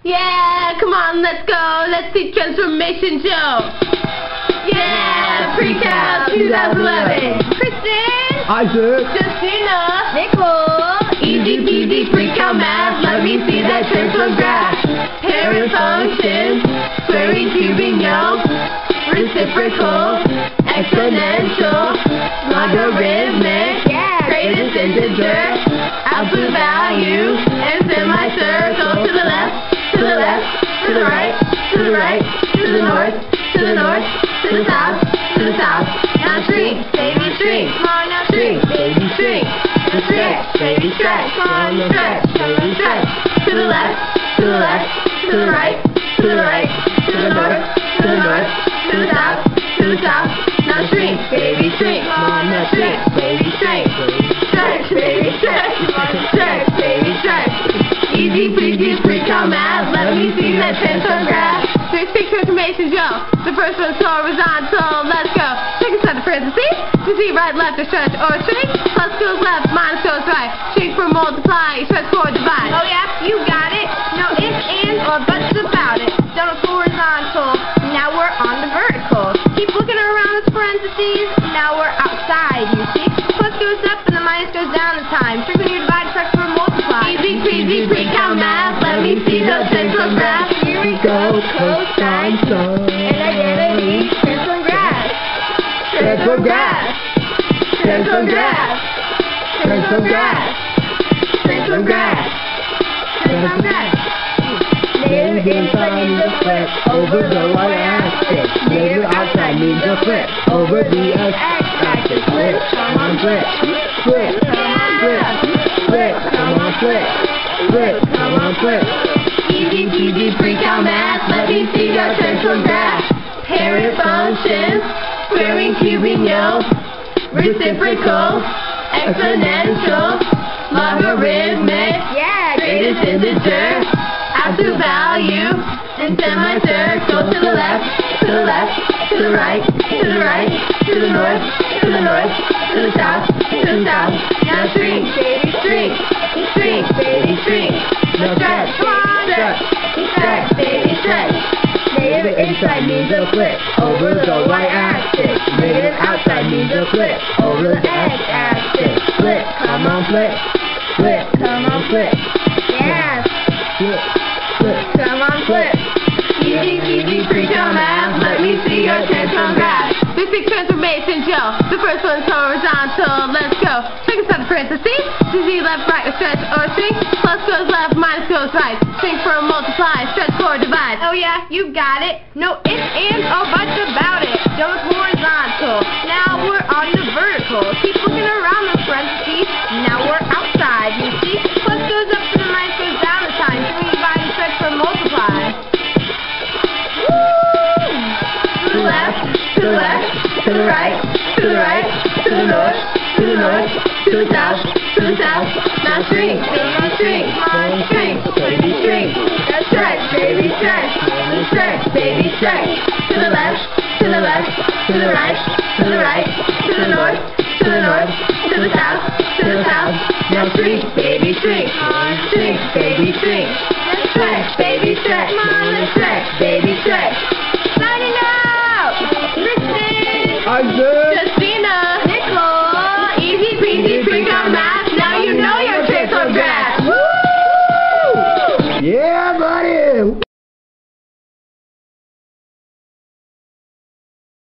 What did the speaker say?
Yeah, come on, let's go. Let's see Transformation Joe. Yeah, Pre-Cal 2011. Kristen. Isaac. Justina. Nicole. Easy peasy Pre-Cal math. Let me see that transform graph. Parent functions. Squaring, cubing, no. Reciprocal. Exponential. Logarithmic. Yeah. Greatest integer. Absolute value. And semicircle. To the left. To the left. To the right. To the right. To the north. To the north. To the south. To the south. Now shrink. Baby shrink. Come on now shrink. Baby shrink. Now stretch. Baby stretch. Come on stretch. Come on stretch. To the left. To the left. To the right. To the right. To the north. To the north. To the south. To the south. Now shrink. Baby shrink. Come on now shrink. Baby shrink. Stretch. Baby stretch. Come on stretch. Baby stretch. Easy peasy Pre-Cal math. Let me see that transform graph. There's 6 transformations, yo. The first one's horizontal. Let's go. Take a set of parentheses. To see right, left, or stretch, or shrink. Plus goes left, minus goes right. Shrink for multiply, stretch for divide. Oh yeah, you got it. No ifs, ands, or buts about it. Done with horizontal. Now we're on the vertical. Keep looking around the parentheses. Now we're outside, you see. Plus goes up and the minus goes down in time. Shrink when you divide, stretch for multiply. Easy peasy Pre-Cal math. Let me see those transform graphs. Here we go. Cosine, and identity. Transform graph. Transform graph. Transform graph. Transform graph. Transform graph. Transform graph. Negative inside means a flip over the y-axis. Negative outside means a flip over the x-axis. Flip, come on, flip. Flip, come on, flip. Flip, come on, flip. Flip, come on, flip. Easy peasy Pre-Cal math. Let me see your transform graph. Parent functions. Squaring, cubing, no. Reciprocal. Exponential. Logarithmic. Yeah, Greatest integer. Absolute value. And semicircle. To the left. To the left. To the right. To the right. To the north. To the north. To the south. To the south. Now shrink. Baby shrink. Shrink. Baby shrink. Now stretch. Come on. Stretch. Stretch. Baby stretch. Negative inside means a flip over the y-axis. Negative outside means a flip over the x-axis. Flip, come on, flip. Flip, come on, flip. Yes. Flip, flip, Come on, flip. Easy peasy Pre-Cal math. Let me see your transform graph. There's 6 transformations, yo. The first one's horizontal. Let's go. Take a set of parentheses. To see left, right, or stretch, or shrink. Plus goes left, minus goes right. Shrink for multiply, stretch for divide. Oh yeah, you got it. No ifs, ands, or buts about it. Done with horizontal. Now we're on the vertical. Keep looking around the parentheses. Now we're outside, you see. Plus goes up and the minus goes down the time. So we divide and stretch for multiply. To the left, to the left, to the right, to the right, to the north, to the north, to the south, to the south. Now shrink, baby shrink, shrink, baby shrink. Now stretch, baby stretch, stretch, baby stretch. To the left, to the left, to the right, to the right, to the north, to the north, to the south, to the south. Now shrink, baby shrink, shrink, baby shrink. Stretch, baby stretch, stretch, baby stretch. Signing out! Kristen! Isaac. Justina. Nicole! Easy peasy Pre-Cal math. Now you know your transform graph. Yeah, buddy.